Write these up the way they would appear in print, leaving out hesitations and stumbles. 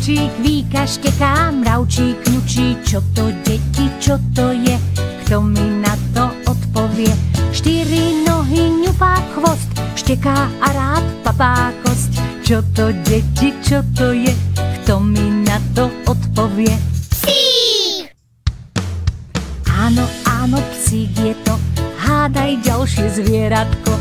Vlčík víka, šteká, mravčík kňučí. Čo to, deti, čo to je? Kto mi na to odpovie? 4 nohy, ňupá chvost, šteká a rád papá kost. Čo to, deti, čo to je? Kto mi na to odpovie? Psík! Áno, áno, psík je to. Hádaj ďalšie zvieratko.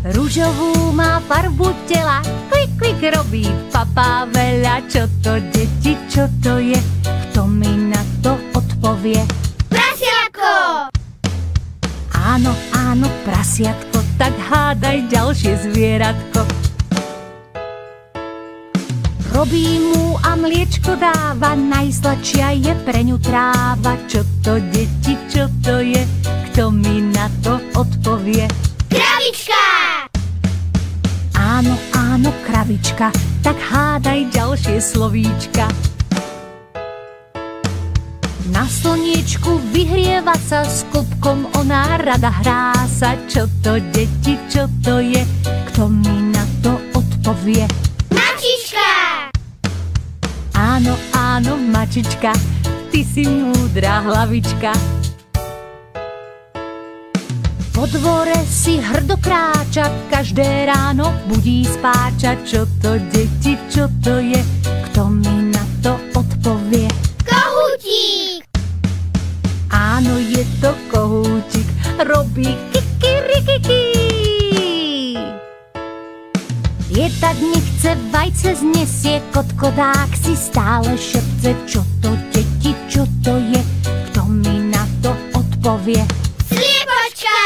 Ružovú má farbu tela, klik, klik robí papá veľa. Čo to, deti, čo to je? Kto mi na to odpovie? Prasiatko! Áno, áno, prasiatko, tak hádaj ďalšie zvieratko. Robí mu a mliečko dáva, najsladšia je pre ňu tráva. Čo to, deti, čo to je? Kto mi na to odpovie? Kravička! Áno, áno, kravička, tak hádaj ďalšie slovíčka. Na slniečku vyhrieva sa, s klubkom ona rada hrá sa. Čo to, deti, čo to je? Kto mi na to odpovie? Mačička! Áno, áno, mačička, ty si múdra hlavička. Po dvore si hrdo kráča, každé ráno budí spáča. Čo to, deti, čo to je? Kto mi na to odpovie? Kohútik! Áno, je to kohútik, robí kikirikiki. Lietať nechce, vajce znesie, kotkodák si stále šepce. Čo to, deti, čo to je? Kto mi na to odpovie? Sliepočka!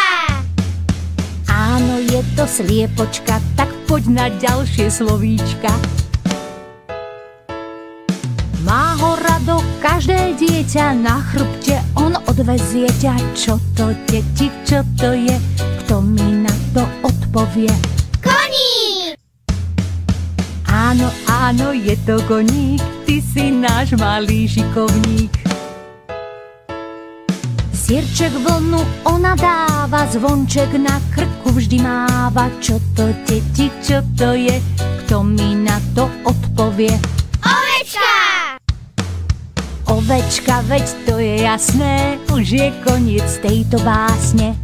Áno, je to sliepočka, tak poď na ďalšie slovíčka. Má ho rado každé dieťa, na chrbte on odvezie ťa. Čo to, deti, čo to je? Kto mi na to odpovie? Koník! Áno, áno, je to koník, ty si náš malý šikovník. Sierček vlnu ona dáva, zvonček na krku vždy máva. Čo to, deti, čo to je? Kto mi na to odpovie? Ovečka! Ovečka, veď to je jasné, už je koniec tejto básne.